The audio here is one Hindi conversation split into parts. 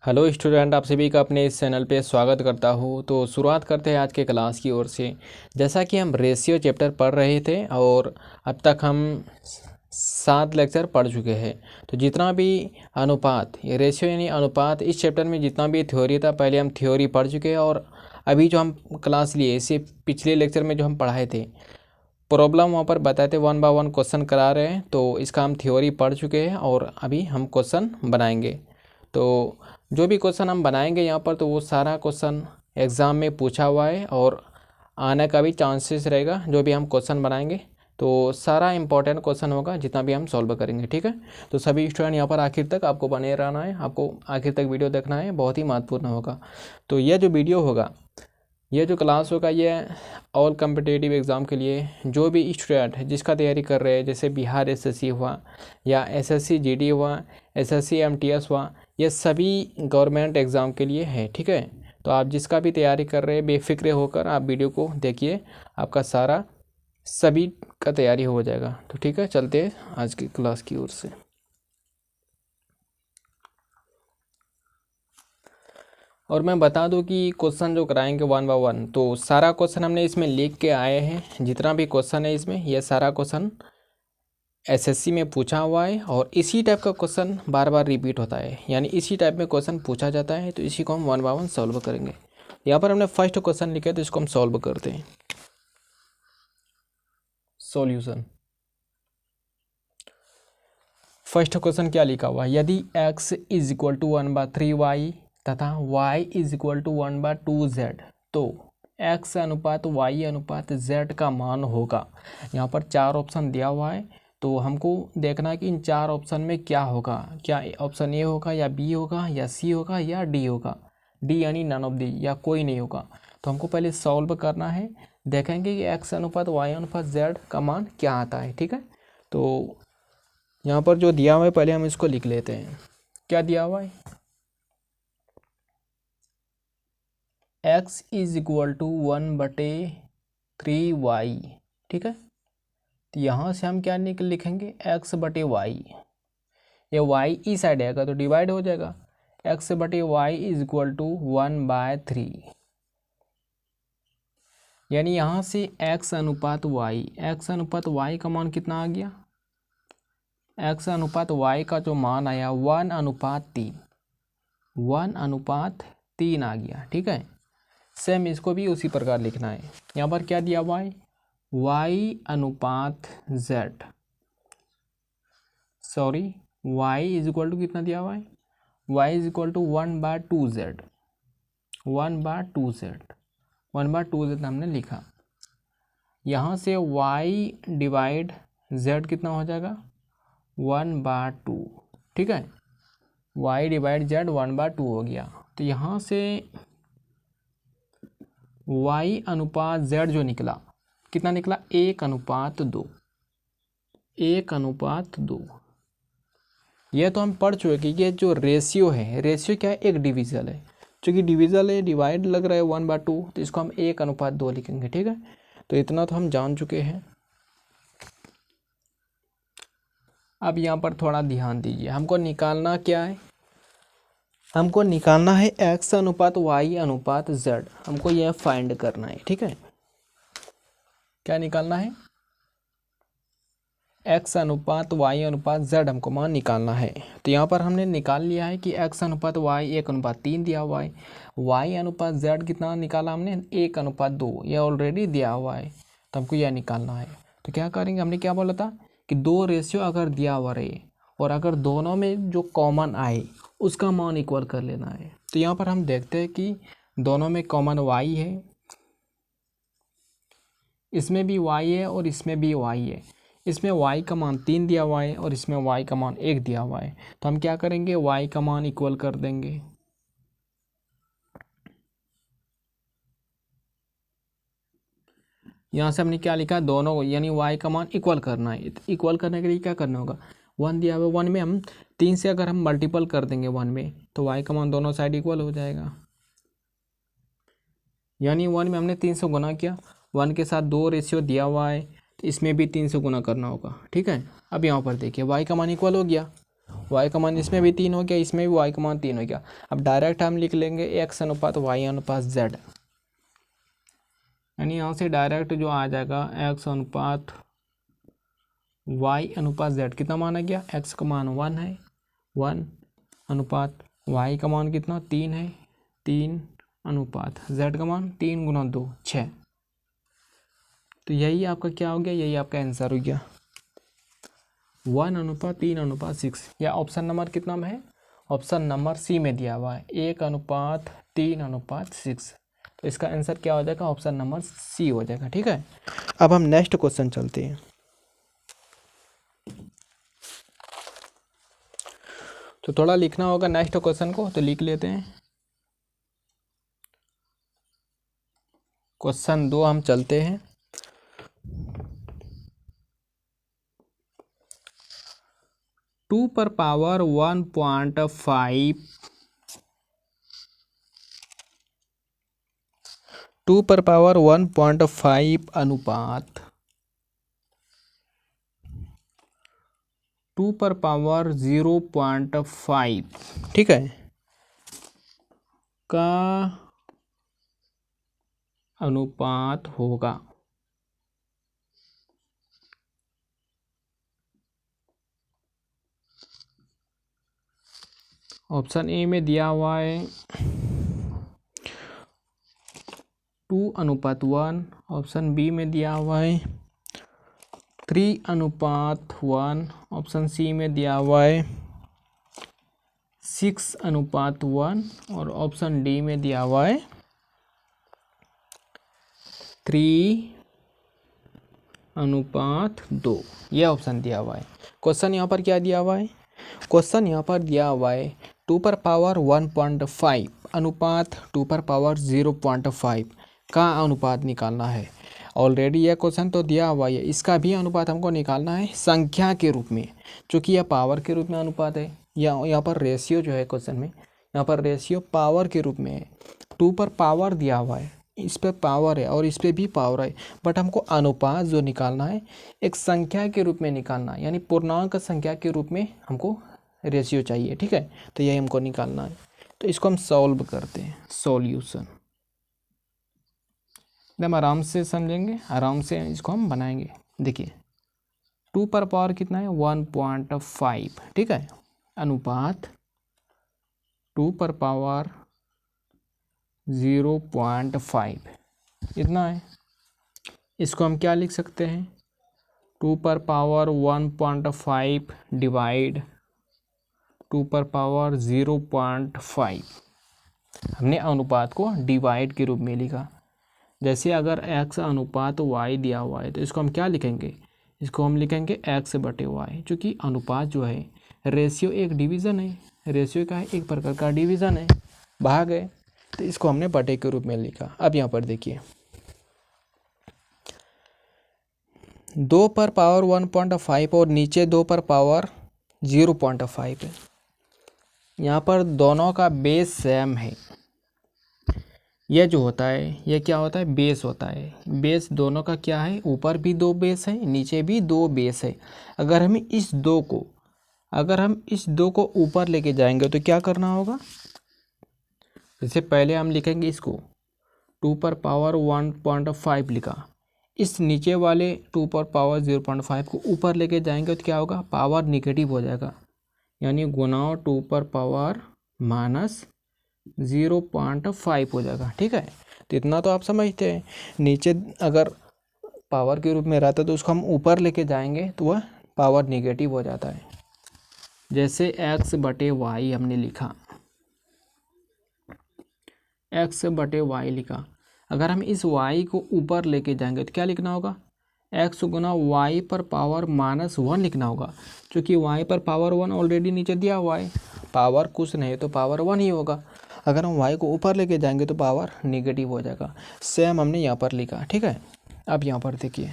हेलो स्टूडेंट, आप सभी का अपने इस चैनल पे स्वागत करता हूँ। तो शुरुआत करते हैं आज के क्लास की ओर से। जैसा कि हम रेशियो चैप्टर पढ़ रहे थे और अब तक हम 7 लेक्चर पढ़ चुके हैं। तो जितना भी अनुपात, ये रेशियो यानी अनुपात, इस चैप्टर में जितना भी थ्योरी था पहले हम थ्योरी पढ़ चुके हैं। और अभी जो हम क्लास लिए इससे पिछले लेक्चर में जो हम पढ़ाए थे प्रॉब्लम वहाँ पर बताए थे, 1 बाय 1 क्वेश्चन करा रहे हैं। तो इसका हम थ्योरी पढ़ चुके हैं और अभी हम क्वेश्चन बनाएंगे। तो जो भी क्वेश्चन हम बनाएंगे यहाँ पर तो वो सारा क्वेश्चन एग्ज़ाम में पूछा हुआ है और आने का भी चांसेस रहेगा। जो भी हम क्वेश्चन बनाएंगे तो सारा इंपॉर्टेंट क्वेश्चन होगा जितना भी हम सॉल्व करेंगे, ठीक है। तो सभी स्टूडेंट यहाँ पर आखिर तक आपको बने रहना है, आपको आखिर तक वीडियो देखना है, बहुत ही महत्वपूर्ण होगा। तो यह जो वीडियो होगा, ये जो क्लास होगा, ये ऑल कम्पिटिटिव एग्ज़ाम के लिए जो भी स्टूडेंट जिसका तैयारी कर रहे हैं, जैसे बिहार एसएससी हुआ या एसएससी जीडी हुआ, एसएससी एमटीएस हुआ, ये सभी गवर्नमेंट एग्ज़ाम के लिए है, ठीक है। तो आप जिसका भी तैयारी कर रहे हैं बेफिक्र होकर आप वीडियो को देखिए, आपका सारा सभी का तैयारी हो जाएगा। तो ठीक है, चलते हैं आज की क्लास की ओर से। और मैं बता दूं कि क्वेश्चन जो कराएंगे 1 बाय 1, तो सारा क्वेश्चन हमने इसमें लिख के आए हैं। जितना भी क्वेश्चन है इसमें, यह सारा क्वेश्चन एसएससी में पूछा हुआ है और इसी टाइप का क्वेश्चन बार बार रिपीट होता है, यानी इसी टाइप में क्वेश्चन पूछा जाता है। तो इसी को हम 1 बाय 1 सॉल्व करेंगे। यहाँ पर हमने फर्स्ट क्वेश्चन लिखा है तो इसको हम सॉल्व करते हैं। सॉल्यूशन। फर्स्ट क्वेश्चन क्या लिखा हुआ है, यदि x is equal to 1/3y तथा y is equal to 1/2z, तो x अनुपात y अनुपात z का मान होगा। यहाँ पर 4 ऑप्शन दिया हुआ है, तो हमको देखना है कि इन 4 ऑप्शन में क्या होगा। क्या ऑप्शन ए होगा या बी होगा या सी होगा या डी होगा। डी यानी नन ऑफ दी, या कोई नहीं होगा। तो हमको पहले सॉल्व करना है, देखेंगे कि x अनुपात y अनुपात z का मान क्या आता है, ठीक है। तो यहाँ पर जो दिया हुआ है पहले हम इसको लिख लेते हैं। क्या दिया हुआ है, x is equal to 1/3y, ठीक है। तो यहाँ से हम क्या लिखेंगे, x/y। ये y इस साइड आएगा तो डिवाइड हो जाएगा, x/y इज इक्वल टू 1/3। यानी यहाँ से x अनुपात y का मान कितना आ गया, x अनुपात y का जो मान आया 1/3, 1/3 आ गया, ठीक है। सेम इसको भी उसी प्रकार लिखना है। यहाँ पर क्या दिया हुआ है, y अनुपात z, sorry y is equal to कितना दिया हुआ है, y is equal to 1/2z, 1/2z हमने लिखा। यहाँ से y डिवाइड z कितना हो जाएगा, 1/2, ठीक है। y डिवाइड z 1/2 हो गया। तो यहाँ से y अनुपात z जो निकला, कितना निकला, 1/2, 1/2। ये तो हम पढ़ चुके कि ये जो रेशियो है, रेशियो क्या है, एक डिविजल है। चूँकि डिविजल है, डिवाइड लग रहा है 1/2, तो इसको हम 1/2 लिखेंगे, ठीक है। तो इतना तो हम जान चुके हैं। अब यहाँ पर थोड़ा ध्यान दीजिए, हमको निकालना क्या है, हमको निकालना है x अनुपात y अनुपात z। हमको यह फाइंड करना है, ठीक है। क्या निकालना है, x अनुपात y अनुपात z हमको मान निकालना है। तो यहाँ पर हमने निकाल लिया है कि x अनुपात y 1/3 दिया हुआ है, y अनुपात z कितना निकाला हमने, 1/2, यह ऑलरेडी दिया हुआ है। तो हमको यह निकालना है। तो क्या करेंगे, हमने क्या बोला था कि दो रेशियो अगर दिया हुआ रहे और अगर दोनों में जो कॉमन आए उसका मान इक्वल कर लेना है। तो यहाँ पर हम देखते हैं कि दोनों में कॉमन y है, इसमें भी y है और इसमें भी y है। इसमें y का मान 3 दिया हुआ है और इसमें y का मान 1 दिया हुआ है। तो हम क्या करेंगे, y का मान इक्वल कर देंगे। यहाँ से हमने क्या लिखा, दोनों यानी y का मान इक्वल करना है। इक्वल करने के लिए क्या करना होगा, 1 दिया हुआ, 1 में हम 3 से अगर हम मल्टीपल कर देंगे 1 में, तो y का मान दोनों साइड इक्वल हो जाएगा। यानी 1 में हमने 3 से गुना किया, 1 के साथ 2 रेशियो दिया हुआ है तो इसमें भी 3 से गुना करना होगा, ठीक है। अब यहाँ पर देखिए y का मान इक्वल हो गया, y का मान इसमें भी 3 हो गया, इसमें भी y का मान 3 हो गया। अब डायरेक्ट हम लिख लेंगे x अनुपात y अनुपात z, यानी यहाँ से डायरेक्ट जो आ जाएगा x अनुपात y अनुपात z, कितना मान आ गया, x का मान 1 है, 1 अनुपात y का मान कितना 3 है, 3 अनुपात z का मान 3 गुना 2 6। तो यही आपका क्या हो गया, यही आपका आंसर हो गया 1 अनुपात 3 अनुपात 6। या ऑप्शन नंबर कितना में है, ऑप्शन नंबर सी में दिया हुआ है 1 अनुपात 3 अनुपात 6। तो इसका आंसर क्या हो जाएगा, ऑप्शन नंबर सी हो जाएगा। ठीक है, अब हम नेक्स्ट क्वेश्चन चलते हैं। तो थोड़ा लिखना होगा नेक्स्ट क्वेश्चन को, तो लिख लेते हैं। क्वेश्चन 2 हम चलते हैं। टू पर पावर 1.5 2 पर पावर 1.5 अनुपात 2 पर पावर 0.5, ठीक है, का अनुपात होगा। ऑप्शन ए में दिया हुआ है 2 अनुपात 1, ऑप्शन बी में दिया हुआ है 3 अनुपात 1, ऑप्शन सी में दिया हुआ है 6 अनुपात 1 और ऑप्शन डी में दिया हुआ है 3 अनुपात 2। यह ऑप्शन दिया हुआ है। क्वेश्चन यहाँ पर क्या दिया हुआ है, क्वेश्चन यहाँ पर दिया हुआ है 2 पर पावर 1.5 अनुपात 2 पर पावर 0.5 का अनुपात निकालना है। ऑलरेडी यह क्वेश्चन तो दिया हुआ है, इसका भी अनुपात हमको निकालना है संख्या के रूप में, चूँकि यह पावर के रूप में अनुपात है। यहाँ पर रेशियो जो है क्वेश्चन में, यहाँ पर रेशियो पावर के रूप में है। 2 पर पावर दिया हुआ है, इस पे पावर है और इस पे भी पावर है, बट हमको अनुपात जो निकालना है एक संख्या के रूप में निकालना है, यानी पूर्णांक संख्या के रूप में हमको रेशियो चाहिए। ठीक है, तो यही हमको निकालना है। तो इसको हम सॉल्व करते हैं, सॉल्यूशन एकदम आराम से समझेंगे, आराम से इसको हम बनाएंगे। देखिए 2 पर पावर कितना है 1.5, ठीक है, अनुपात 2 पर पावर 0.5 इतना है। इसको हम क्या लिख सकते हैं, 2 पर पावर 1.5 डिवाइड 2 पर पावर 0.5। हमने अनुपात को डिवाइड के रूप में लिखा। जैसे अगर x अनुपात y दिया हुआ है तो इसको हम क्या लिखेंगे, इसको हम लिखेंगे x बटे y, चूँकि अनुपात जो है रेशियो एक डिवीज़न है, रेशियो का है एक प्रकार का डिवीज़न है, भाग है, तो इसको हमने बटे के रूप में लिखा। अब यहाँ पर देखिए 2 पर पावर 1.5 और नीचे 2 पर पावर 0.5 है। यहाँ पर दोनों का बेस सेम है। यह जो होता है यह क्या होता है, बेस होता है। बेस दोनों का क्या है, ऊपर भी 2 बेस है, नीचे भी 2 बेस है। अगर हम इस 2 को ऊपर लेके जाएंगे तो क्या करना होगा, जैसे पहले हम लिखेंगे इसको 2 पर पावर 1.5 लिखा, इस नीचे वाले 2 पर पावर 0.5 को ऊपर लेके जाएंगे तो क्या होगा, पावर निगेटिव हो जाएगा, यानी गुना 2 पर पावर माइनस 0.5 हो जाएगा। ठीक है, तो इतना तो आप समझते हैं। नीचे अगर पावर के रूप में रहता है तो उसको हम ऊपर लेके जाएंगे तो वह पावर निगेटिव हो जाता है। जैसे x बटे वाई हमने लिखा, x बटे वाई लिखा, अगर हम इस y को ऊपर लेके जाएंगे तो क्या लिखना होगा, x गुना y पर पावर -1 लिखना होगा, क्योंकि y पर पावर 1 ऑलरेडी नीचे दिया हुआ है, पावर कुछ नहीं तो पावर 1 ही होगा। अगर हम y को ऊपर लेके जाएंगे तो पावर निगेटिव हो जाएगा। सेम हमने यहाँ पर लिखा। ठीक है, अब यहाँ पर देखिए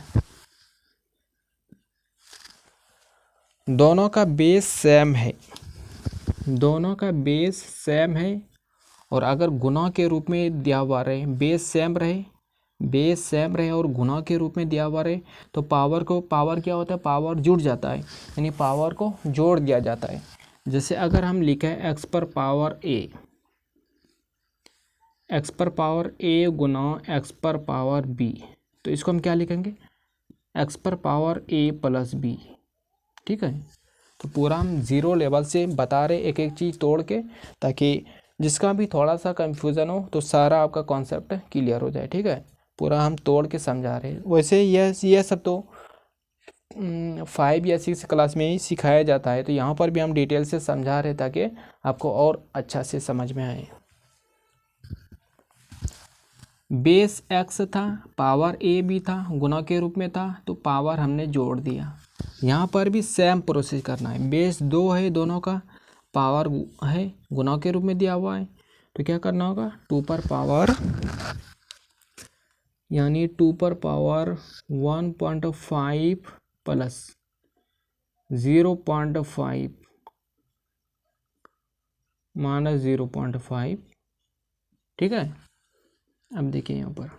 दोनों का बेस सेम है, दोनों का बेस सेम है, और अगर गुना के रूप में दिया हुआ रहे, बेस सेम रहे और गुना के रूप में दिया हुआ रहे तो पावर क्या होता है, पावर जुड़ जाता है, यानी पावर को जोड़ दिया जाता है। जैसे अगर हम लिखें एक्स पर पावर ए गुना एक्स पर पावर बी, तो इसको हम क्या लिखेंगे, एक्स पर पावर ए प्लस बी। ठीक है, तो पूरा हम ज़ीरो लेवल से बता रहे एक एक चीज़ तोड़ के, ताकि जिसका भी थोड़ा सा कंफ्यूजन हो तो सारा आपका कॉन्सेप्ट क्लियर हो जाए। ठीक है, पूरा हम तोड़ के समझा रहे हैं। वैसे यह सब तो 5 या 6 क्लास में ही सिखाया जाता है, तो यहाँ पर भी हम डिटेल से समझा रहे ताकि आपको और अच्छा से समझ में आए। बेस एक्स था, पावर ए भी था, गुना के रूप में था, तो पावर हमने जोड़ दिया। यहाँ पर भी सेम प्रोसेस करना है। बेस 2 है दोनों का, पावर है गुना के रूप में दिया हुआ है, तो क्या करना होगा, 2 पर पावर यानी 2 पर पावर 1.5 प्लस 0.5 माइनस 0.5। ठीक है, अब देखिए यहाँ पर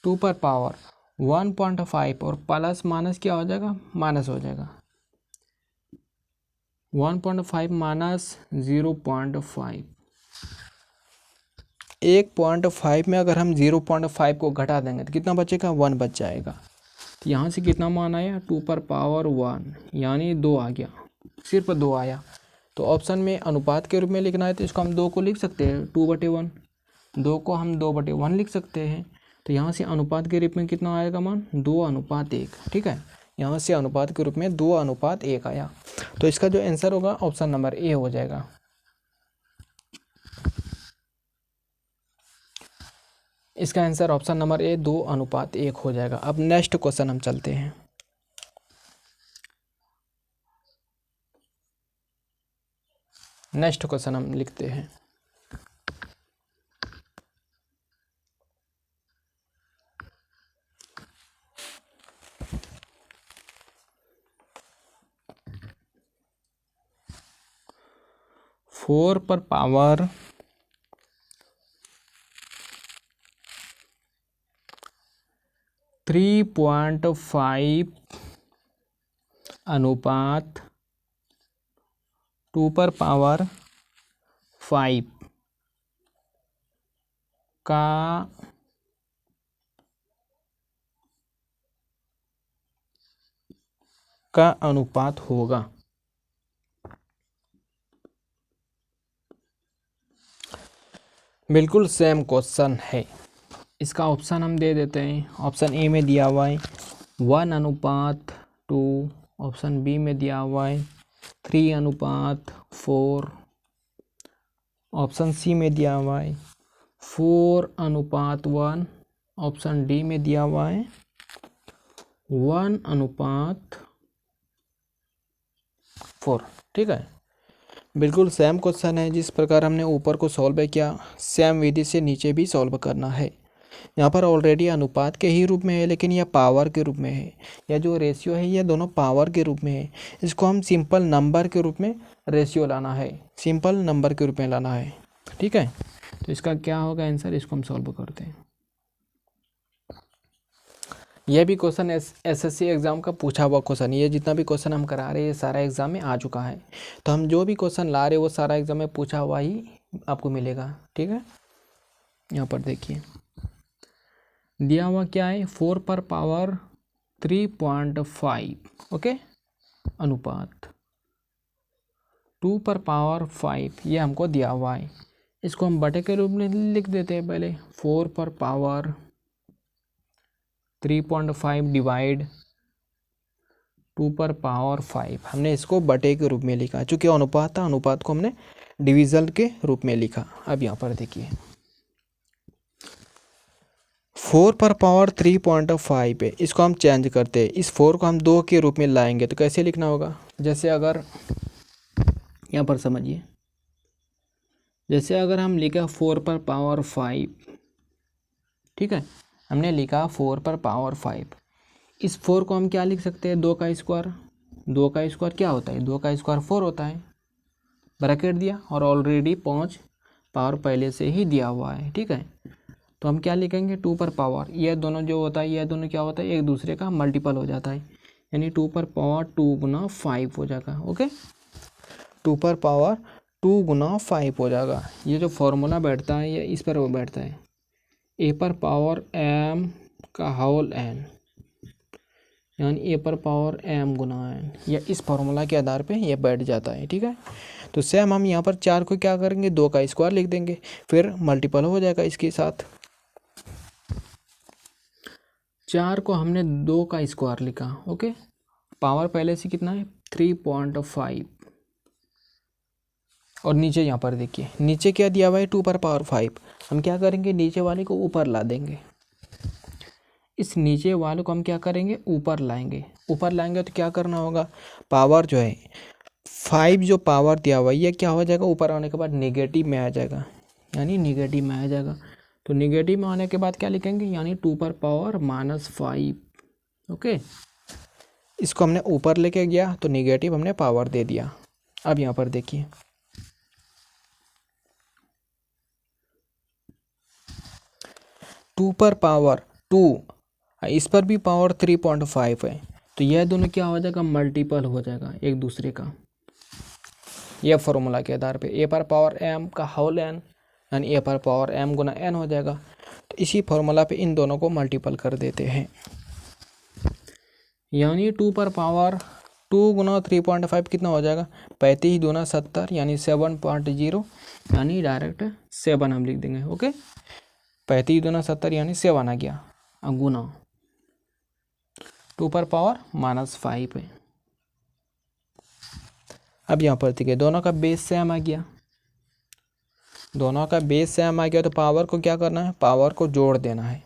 2 पर पावर 1.5 और प्लस माइनस क्या हो जाएगा, माइनस हो जाएगा। 1.5 माइनस 0.5, 1.5 में अगर हम 0.5 को घटा देंगे तो कितना बचेगा, 1 बच जाएगा। तो यहाँ से कितना मान आया, 2 पर पावर 1 यानी 2 आ गया, सिर्फ 2 आया। तो ऑप्शन में अनुपात के रूप में लिखना है तो इसको हम 2 को लिख सकते हैं, 2/1, 2 को हम 2/1 लिख सकते हैं। तो यहाँ से अनुपात के रूप में कितना आएगा मान, 2:1। ठीक है, यहाँ से अनुपात के रूप में 2:1 आया। तो इसका जो आंसर होगा ऑप्शन नंबर ए हो जाएगा। इसका आंसर ऑप्शन नंबर ए 2:1 हो जाएगा। अब नेक्स्ट क्वेश्चन हम चलते हैं। नेक्स्ट क्वेश्चन हम लिखते हैं, फोर पर पावर 3.5 अनुपात 2 पर पावर 5 का अनुपात होगा। बिल्कुल सेम क्वेश्चन है। इसका ऑप्शन हम दे देते हैं। ऑप्शन ए में दिया हुआ है 1:2, ऑप्शन बी में दिया हुआ है 3:4, ऑप्शन सी में दिया हुआ है 4:1, ऑप्शन डी में दिया हुआ है 1:4। ठीक है, बिल्कुल सेम क्वेश्चन है। जिस प्रकार हमने ऊपर को सॉल्व किया, सेम विधि से नीचे भी सॉल्व करना है। यहाँ पर ऑलरेडी अनुपात के ही रूप में है, लेकिन यह पावर के रूप में है। यह जो रेशियो है यह दोनों पावर के रूप में है। इसको हम सिंपल नंबर के रूप में रेशियो लाना है, सिंपल नंबर के रूप में लाना है। ठीक है, तो इसका क्या होगा आंसर, इसको हम सॉल्व करते हैं। यह भी क्वेश्चन एसएससी एग्ज़ाम का पूछा हुआ क्वेश्चन। ये जितना भी क्वेश्चन हम करा रहे हैं ये सारा एग्ज़ाम में आ चुका है। तो हम जो भी क्वेश्चन ला रहे हैं वो सारा एग्ज़ाम में पूछा हुआ ही आपको मिलेगा। ठीक है, यहाँ पर देखिए दिया हुआ क्या है, 4 पर पावर 3.5 ओके अनुपात 2 पर पावर 5, ये हमको दिया हुआ है। इसको हम बटे के रूप में लिख देते हैं। पहले 4 पर पावर 3.5 डिवाइड 2 पर पावर 5, हमने इसको बटे के रूप में लिखा। चूँकि अनुपात था, अनुपात को हमने डिवीज़न के रूप में लिखा। अब यहाँ पर देखिए 4 पर पावर 3.5 है, इसको हम चेंज करते हैं। इस 4 को हम 2 के रूप में लाएंगे तो कैसे लिखना होगा, जैसे अगर यहाँ पर समझिए, जैसे अगर हम लिखा 4 पर पावर 5, ठीक है, हमने लिखा 4 पर पावर 5। इस 4 को हम क्या लिख सकते हैं, 2 का स्क्वायर। 2 का स्क्वायर क्या होता है, 2 का स्क्वायर 4 होता है। ब्रैकेट दिया और ऑलरेडी 5 पावर पहले से ही दिया हुआ है। ठीक है, तो हम क्या लिखेंगे, 2 पर पावर, यह दोनों जो होता है, यह दोनों क्या होता है, एक दूसरे का मल्टीपल हो जाता है। यानी 2 पर पावर 2 गुना 5 हो जाएगा। ओके, टू पर पावर 2 गुना 5 हो जाएगा। ये जो फॉर्मूला बैठता है ये इस पर वो बैठता है, ए पर पावर m का होल n, यानी ए पर पावर m गुना n, या इस फॉर्मूला के आधार पे ये बैठ जाता है। ठीक है, तो सेम हम यहाँ पर 4 को क्या करेंगे, 2 का स्क्वायर लिख देंगे, फिर मल्टीपल हो जाएगा इसके साथ। 4 को हमने 2 का स्क्वायर लिखा, ओके, पावर पहले से कितना है 3.5, और नीचे यहाँ पर देखिए नीचे क्या दिया हुआ है 2 पर पावर 5। हम क्या करेंगे, नीचे वाले को ऊपर ला देंगे, इस नीचे वाले को हम क्या करेंगे ऊपर लाएंगे। ऊपर लाएंगे तो क्या करना होगा, पावर जो है 5 जो पावर दिया हुआ है ये क्या हो जाएगा, ऊपर आने के बाद नेगेटिव में आ जाएगा, यानी नेगेटिव में आ जाएगा। तो नेगेटिव में आने के बाद क्या लिखेंगे, यानी 2 पर पावर -5। ओके, इसको हमने ऊपर लेके गया तो नेगेटिव हमने पावर दे दिया। अब यहाँ पर देखिए 2 पर पावर 2, इस पर भी पावर 3.5 है, तो यह दोनों क्या हो जाएगा, मल्टीपल हो जाएगा एक दूसरे का। यह फॉर्मूला के आधार पे ए पर पावर m का होल n, यानी ए पर पावर m गुना n हो जाएगा। तो इसी फॉर्मूला पे इन दोनों को मल्टीपल कर देते हैं, यानी 2 पर पावर 2 गुना 3.5 कितना हो जाएगा, 35 दूना 70, यानी 7.0, यानी डायरेक्ट 7 हम लिख देंगे। ओके, 35 दूना 70 यानी 7 आ गया, गुना 2 पर पावर -5 है। अब यहाँ पर देखिए दोनों का बेस सेम आ गया, दोनों का बेस सेम आ गया, तो पावर को क्या करना है, पावर को जोड़ देना है।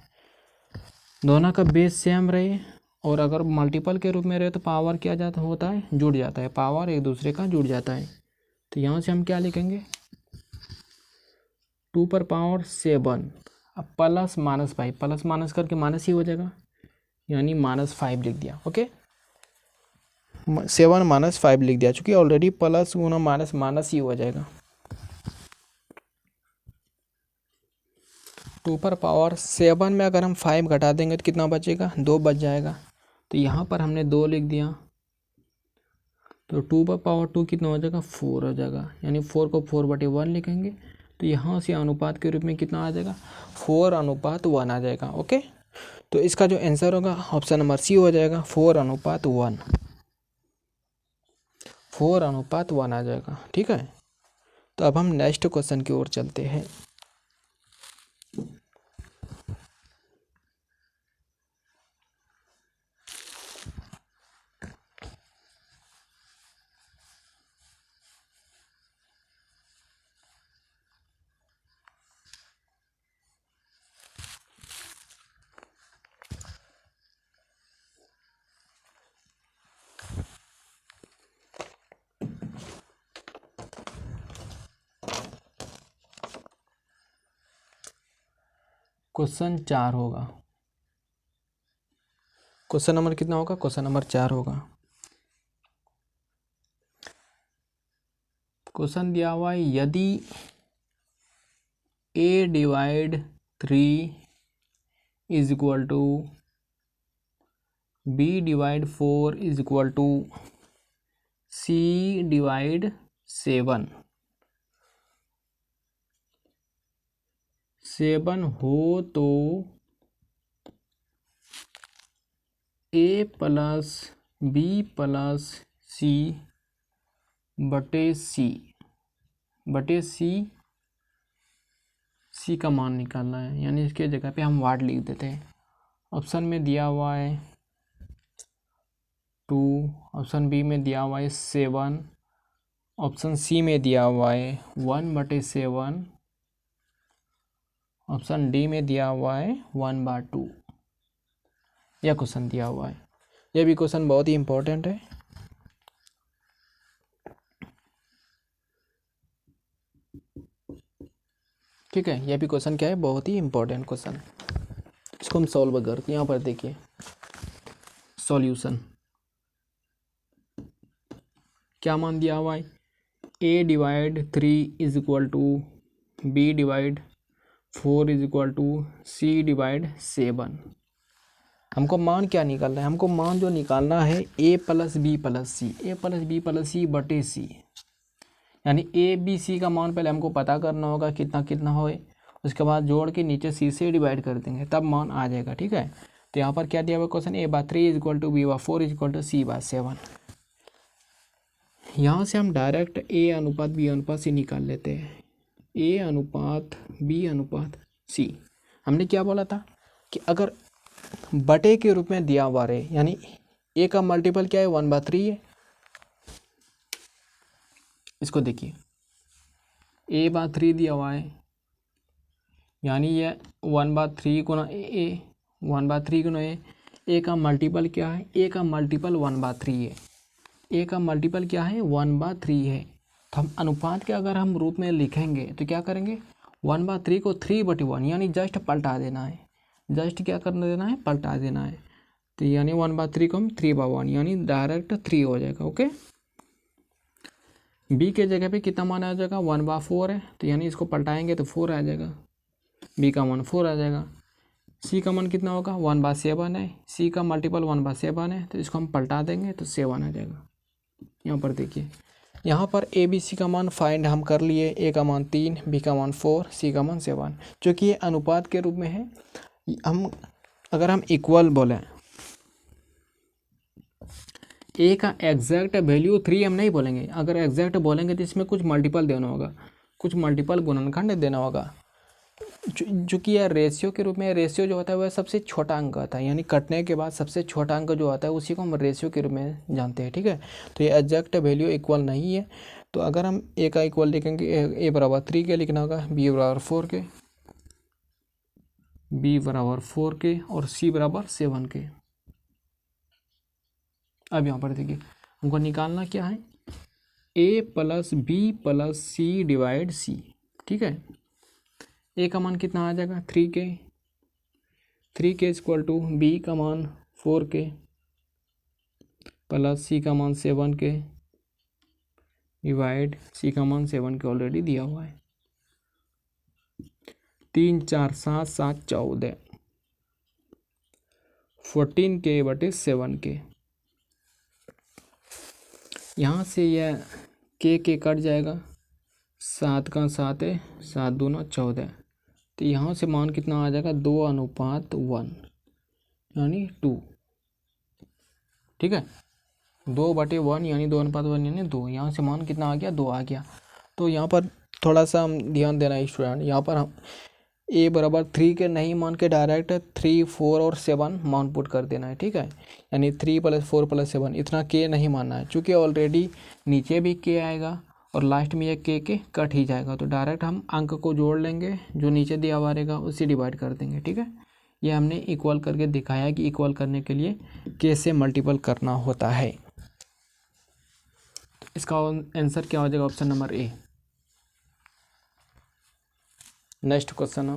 दोनों का बेस सेम रहे और अगर मल्टीपल के रूप में रहे तो पावर क्या जाता होता है, जुड़ जाता है, पावर एक दूसरे का जुड़ जाता है। तो यहाँ से हम क्या लिखेंगे, 2 पर पावर 7, अब प्लस -5, प्लस माइनस करके माइनस ही हो जाएगा, यानी -5 लिख दिया। ओके, 7 -5 लिख दिया, चूँकि ऑलरेडी प्लस गुना माइनस माइनस ही हो जाएगा। 2 पर पावर 7 में अगर हम 5 घटा देंगे तो कितना बचेगा, 2 बच जाएगा। तो यहाँ पर हमने 2 लिख दिया, तो 2 पर पावर 2 कितना हो जाएगा, 4 हो जाएगा, यानी 4 को 4/1 लिखेंगे। तो यहाँ से अनुपात के रूप में कितना आ जाएगा, 4:1 आ जाएगा। ओके, तो इसका जो आंसर होगा ऑप्शन नंबर सी हो जाएगा, 4:1, 4:1 आ जाएगा। ठीक है, तो अब हम नेक्स्ट क्वेश्चन की ओर चलते हैं। क्वेश्चन 4 होगा, क्वेश्चन नंबर कितना होगा, क्वेश्चन नंबर 4 होगा। क्वेश्चन दिया हुआ है, यदि a/3 is equal to b/4 is equal to c/7 हो तो a plus b plus c बटे सी का मान निकालना है, यानी इसके जगह पे हम वाट लिख देते हैं। ऑप्शन में दिया हुआ है 2, ऑप्शन बी में दिया हुआ है 7, ऑप्शन सी में दिया हुआ है 1/7, ऑप्शन डी में दिया हुआ है 1/2। यह क्वेश्चन दिया हुआ है, यह भी क्वेश्चन बहुत ही इंपॉर्टेंट है। ठीक है, यह भी क्वेश्चन क्या है, बहुत ही इंपॉर्टेंट क्वेश्चन। इसको हम सॉल्व करते हैं। यहाँ पर देखिए सॉल्यूशन क्या मान दिया हुआ है, a/3 is equal to b/4 is equal to c/7। हमको मान क्या निकालना है, हमको मान जो निकालना है a प्लस बी प्लस सी बटे सी, यानी ए बी सी का मान पहले हमको पता करना होगा कितना कितना होए, उसके बाद जोड़ के नीचे सी से डिवाइड कर देंगे तब मान आ जाएगा। ठीक है, तो यहाँ पर क्या दिया हुआ क्वेश्चन, A/3 = B/4 = C/7। यहाँ से हम डायरेक्ट A अनुपात B अनुपात C निकाल लेते हैं। A अनुपात B अनुपात C, हमने क्या बोला था कि अगर बटे के रूप में दिया हुआ रहे, यानी A का मल्टीपल क्या है 1/3 है। इसको देखिए A/3 दिया हुआ है, यानी ये 1/3 गुना A, 1/3 गुना A का मल्टीपल क्या है, A का मल्टीपल 1/3 है। A का मल्टीपल क्या है 1/3 है। तो हम अनुपात के अगर हम रूप में लिखेंगे तो क्या करेंगे, 1/3 को 3/1 यानी जस्ट पलटा देना है। जस्ट क्या करना देना है, पलटा देना है। तो यानी 1/3 को हम 3/1 यानी डायरेक्ट 3 हो जाएगा। ओके, B के जगह पे कितना मान आ जाएगा 1/4 है, तो यानी इसको पलटाएंगे तो 4 आ जाएगा, B का मान 4 आ जाएगा। C का मान कितना होगा 1/7 है, C का मल्टीपल 1/7 है, तो इसको हम पलटा देंगे तो 7 आ जाएगा। यहाँ पर देखिए, यहाँ पर A B C का मान फाइंड हम कर लिए। A का मान 3, B का मान 4, C का मान 7। चूँकि ये अनुपात के रूप में है, हम अगर हम इक्वल बोलें, A का एग्जैक्ट वैल्यू 3 हम नहीं बोलेंगे। अगर एग्जैक्ट बोलेंगे तो इसमें कुछ मल्टीपल देना होगा, कुछ मल्टीपल गुणनखंड देना होगा। चूँकि यह रेशियो के रूप में, रेशियो जो होता है वह सबसे छोटा अंक आता है, यानी कटने के बाद सबसे छोटा अंक जो आता है उसी को हम रेशियो के रूप में जानते हैं। ठीक है, तो ये एग्जैक्ट वैल्यू इक्वल नहीं है। तो अगर हम A का इक्वल लिखेंगे, A = 3 के लिखना होगा, B = 4 के, B = 4 के और C = 7 के। अब यहाँ पर देखिए हमको निकालना क्या है, A + B + C / C। ठीक है, A का मान कितना आ जाएगा 3 के, 3 के = B का मान 4 के प्लस C का मान 7 के डिवाइड C का मान 7 के ऑलरेडी दिया हुआ है। 3 4 7 7 14, 14 के / 7 के। यहाँ से यह के कट जाएगा, 7 का 7 है, 7 दूना 14। तो यहाँ से मान कितना आ जाएगा 2:1 यानी 2। ठीक है, 2/1 यानी 2:1 यानी 2। यहाँ से मान कितना आ गया 2 आ गया। तो यहाँ पर थोड़ा सा हम ध्यान देना है स्टूडेंट, यहाँ पर हम A = 3 के नहीं मान के डायरेक्ट 3 4 और 7 मान पुट कर देना है। ठीक है, यानी 3 + 4 + 7, इतना के नहीं मानना है, चूँकि ऑलरेडी नीचे भी के आएगा और लास्ट में ये के कट ही जाएगा। तो डायरेक्ट हम अंक को जोड़ लेंगे, जो नीचे दिया हुआ रहेगा उसी डिवाइड कर देंगे। ठीक है, ये हमने इक्वल करके दिखाया कि इक्वल करने के लिए के से मल्टीपल करना होता है। इसका आंसर क्या हो जाएगा, option number A। Next question हम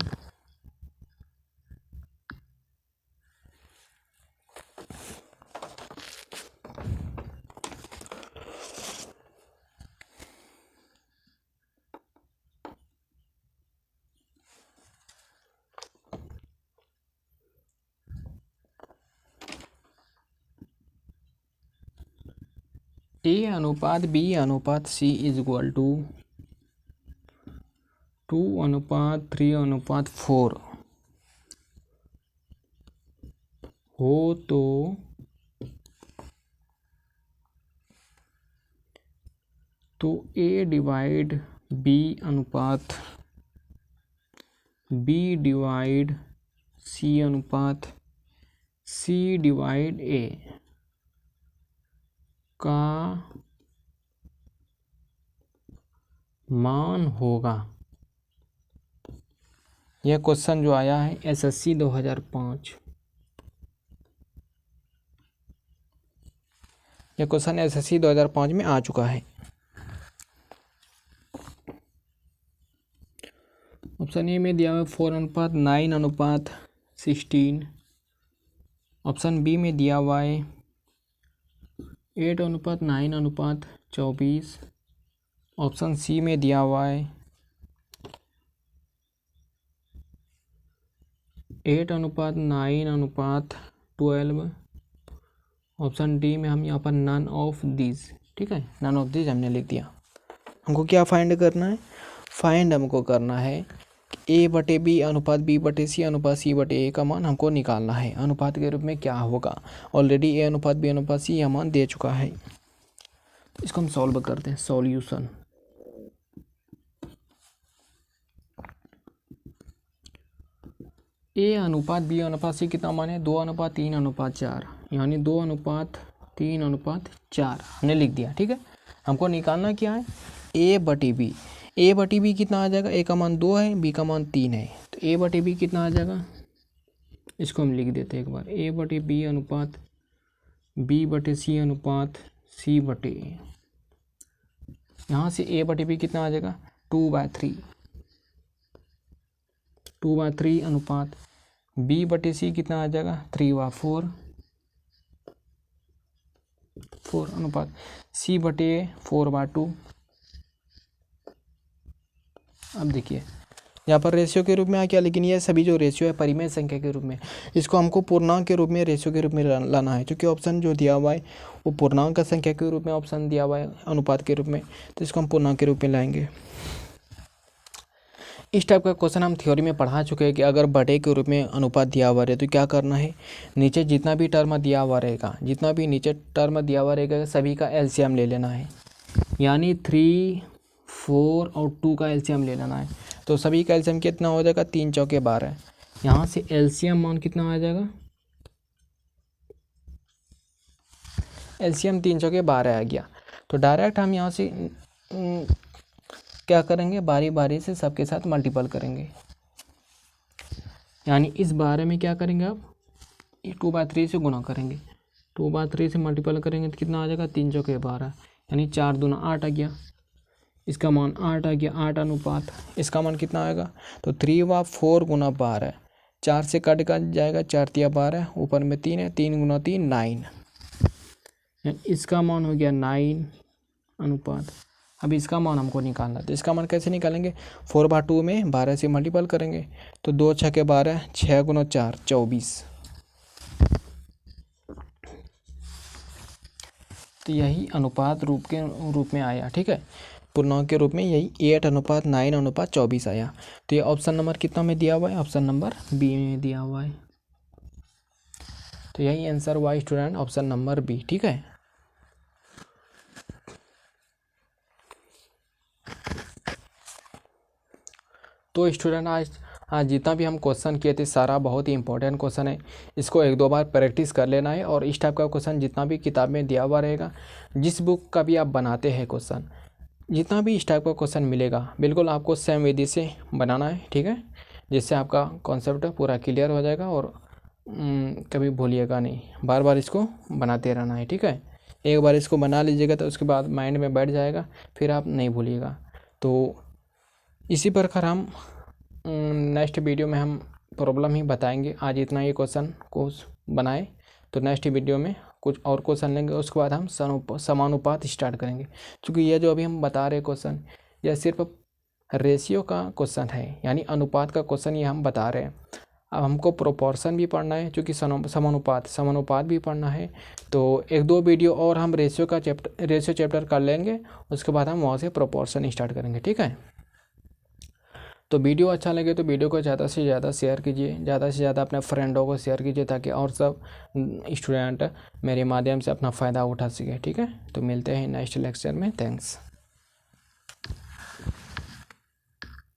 A अनुपात B अनुपात C = 2:3:4 हो तो A / B अनुपात B / C अनुपात C / A का मान होगा। यह क्वेश्चन जो आया है SSC 2005, यह क्वेश्चन SSC 2005 में आ चुका है। ऑप्शन ए में दिया हुआ 4:9:16। ऑप्शन बी में दिया हुआ है 8:9:24। ऑप्शन सी में दिया हुआ है 8:9:12। ऑप्शन डी में हम यहाँ पर नन ऑफ दिस, ठीक है, नन ऑफ दिस हमने लिख दिया। हमको क्या फाइंड करना है, फाइंड हमको करना है ए बटे बी अनुपात बी बटे सी अनुपात सी बटे ए का मान हमको निकालना है। अनुपात के रूप में क्या होगा, ऑलरेडी ए अनुपात बी अनुपात सी यह मान दे चुका है। तो इसको हम सॉल्व करते हैं, सॉल्यूशन। ए अनुपात बी अनुपात सी कितना मान है, 2:3:4, यानी 2:3:4 हमने लिख दिया। ठीक है, हमको निकालना क्या है, ए बटे बी। ए बटे बी कितना आ जाएगा, ए का मान 2 है, बी का मान 3 है, तो ए बटे बी कितना आ जाएगा, इसको हम लिख देते हैं एक बार, ए बटे बी अनुपात बी बटे सी अनुपात सी बटे ए। यहाँ से ए बटे बी कितना आ जाएगा, 2/3 अनुपात बी बटे सी कितना आ जाएगा, 3/4 अनुपात सी बटे 4/2। अब देखिए यहाँ पर रेशियो के रूप में आ गया, लेकिन ये सभी जो रेशियो है परिमेय संख्या के रूप में, इसको हमको पूर्णांक के रूप में रेशियो के रूप में लाना है, क्योंकि ऑप्शन जो दिया हुआ है वो पूर्णांक संख्या के रूप में ऑप्शन दिया हुआ है अनुपात के रूप में, तो इसको हम पूर्णांक के रूप में लाएंगे। इस टाइप का क्वेश्चन हम थ्योरी में पढ़ा चुके हैं कि अगर बटे के रूप में अनुपात दिया हुआ रहे तो क्या करना है, नीचे जितना भी टर्म दिया हुआ रहेगा, जितना भी नीचे टर्म दिया हुआ रहेगा सभी का एलसीएम ले लेना है, यानी 3, 4 और 2 का एलसीएम ले लेना है। तो सभी का एलसीएम कितना हो जाएगा, 3 चौके 12। यहाँ से एलसीएम मान कितना आ जाएगा, एलसीएम 3 चौके 12 आ गया। तो डायरेक्ट हम यहाँ से क्या करेंगे, बारी बारी से सबके साथ मल्टीपल करेंगे, यानी इस बारे में क्या करेंगे, आप 2/3 से गुना करेंगे, 2/3 से मल्टीपल करेंगे तो कितना आ जाएगा, 3 चौके 12, यानी 4 दूना 8 आ गया, इसका मान 8 आ गया, 8 अनुपात इसका मान कितना आएगा, तो 3/4 गुना 12, 4 से कट जाएगा, 4 तिया 12, ऊपर में 3 है, 3 गुना 3 9, इसका मान हो गया 9 अनुपात। अब इसका मान हमको निकालना, तो इसका मान कैसे निकालेंगे, 4/2 में 12 से मल्टीपल करेंगे, तो 2 छके 12, 6 गुना 4 24। तो यही अनुपात रूप में आया। ठीक है, पूर्णांक के रूप में यही 8:9:24 आया। तो ये ऑप्शन नंबर कितना में दिया हुआ है, ऑप्शन नंबर बी में दिया हुआ है। तो यही आंसर हुआ स्टूडेंट, ऑप्शन नंबर बी। ठीक है, तो स्टूडेंट आज जितना भी हम क्वेश्चन किए थे सारा बहुत ही इंपॉर्टेंट क्वेश्चन है, इसको 1-2 बार प्रैक्टिस कर लेना है। और इस टाइप का क्वेश्चन जितना भी किताब में दिया हुआ रहेगा, जिस बुक का भी आप बनाते हैं क्वेश्चन, जितना भी इस टाइप का क्वेश्चन मिलेगा बिल्कुल आपको सेम विधि से बनाना है। ठीक है, जिससे आपका कॉन्सेप्ट पूरा क्लियर हो जाएगा और कभी भूलिएगा नहीं, बार बार इसको बनाते रहना है। ठीक है, एक बार इसको बना लीजिएगा तो उसके बाद माइंड में बैठ जाएगा, फिर आप नहीं भूलिएगा। तो इसी प्रकार हम नेक्स्ट वीडियो में हम प्रॉब्लम ही बताएंगे। आज इतना ही क्वेश्चन को बनाए, तो नेक्स्ट वीडियो में कुछ और क्वेश्चन लेंगे, उसके बाद हम समानुपात स्टार्ट करेंगे। क्योंकि ये जो अभी हम बता रहे क्वेश्चन, यह सिर्फ रेशियो का क्वेश्चन है, यानी अनुपात का क्वेश्चन ये हम बता रहे हैं। अब हमको प्रोपोर्शन भी पढ़ना है, क्योंकि समानुपात भी पढ़ना है। तो 1-2 वीडियो और हम रेशियो चैप्टर कर लेंगे, उसके बाद हम वहाँ से प्रोपोर्शन स्टार्ट करेंगे। ठीक है, तो वीडियो अच्छा लगे तो वीडियो को ज़्यादा से ज़्यादा शेयर कीजिए, ज़्यादा से ज़्यादा अपने फ्रेंडों को शेयर कीजिए, ताकि और सब स्टूडेंट मेरे माध्यम से अपना फ़ायदा उठा सके। ठीक है, तो मिलते हैं नेक्स्ट लेक्चर में। थैंक्स।